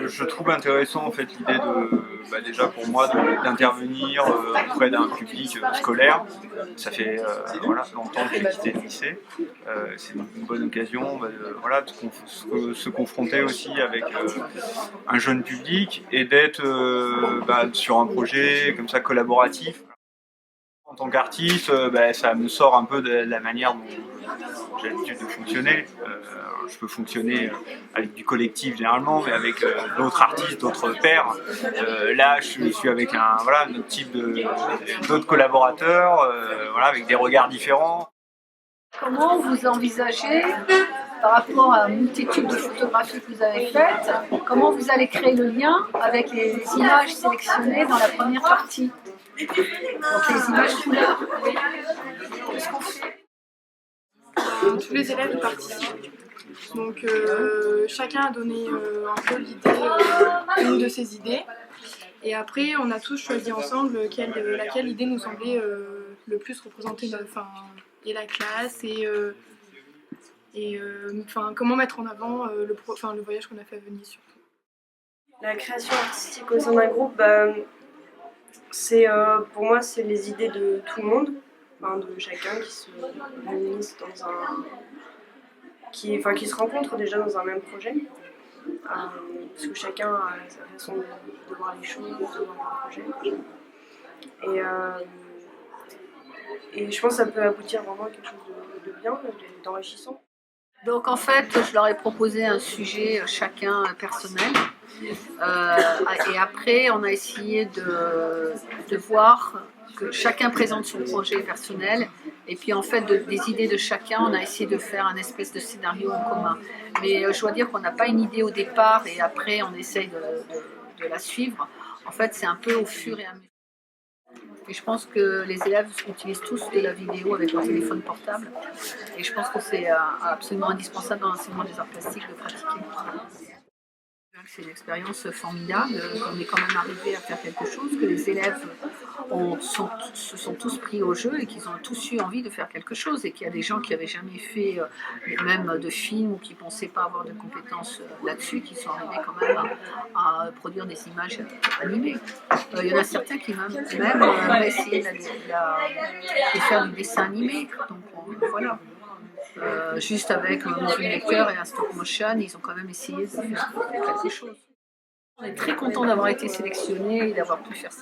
Je trouve intéressant en fait l'idée de, déjà pour moi d'intervenir auprès d'un public scolaire. Ça fait voilà, longtemps que j'ai quitté le lycée. C'est une bonne occasion voilà, se confronter aussi avec un jeune public et d'être sur un projet comme ça collaboratif. En tant qu'artiste, ça me sort un peu de la manière dont j'ai l'habitude de fonctionner. Je peux fonctionner avec du collectif généralement, mais avec d'autres artistes, d'autres pairs. Là, je suis avec un autre type d'autres collaborateurs, voilà, avec des regards différents. Comment vous envisagez, par rapport à une multitude de photographies que vous avez faites, comment vous allez créer le lien avec les images sélectionnées dans la première partie? Donc les images couleurs. Qu'est-ce qu'on fait? Tous les élèves y participent. Donc chacun a donné un peu l'idée, une de ses idées. Et après, on a tous choisi ensemble laquelle idée nous semblait le plus représenter la classe et comment mettre en avant le voyage qu'on a fait à Venise surtout. La création artistique au sein d'un groupe, pour moi, c'est les idées de tout le monde, de chacun qui se réunissent qui se rencontrent déjà dans un même projet. Parce que chacun a sa façon de voir les choses, de voir le projet. Et je pense que ça peut aboutir vraiment à quelque chose de bien, d'enrichissant. Donc en fait, je leur ai proposé un sujet chacun personnel. Et après, on a essayé de voir que chacun présente son projet personnel. Et puis en fait, des idées de chacun, on a essayé de faire un espèce de scénario en commun. Mais je dois dire qu'on n'a pas une idée au départ et après on essaye de la suivre. En fait, c'est un peu au fur et à mesure. Et je pense que les élèves utilisent tous de la vidéo avec leur téléphone portable. Et je pense que c'est absolument indispensable dans l'enseignement des arts plastiques de pratiquer. C'est une expérience formidable, on est quand même arrivé à faire quelque chose, que les élèves se sont tous pris au jeu et qu'ils ont tous eu envie de faire quelque chose et qu'il y a des gens qui n'avaient jamais fait même de film ou qui ne pensaient pas avoir de compétences là-dessus, qui sont arrivés quand même à produire des images animées. Il y en a certains qui même ont essayé de faire du dessin animé, donc voilà. Juste avec un moving lecteur et un stop motion, ils ont quand même essayé de faire quelque chose. On est très content d'avoir été sélectionnés et d'avoir pu faire ça.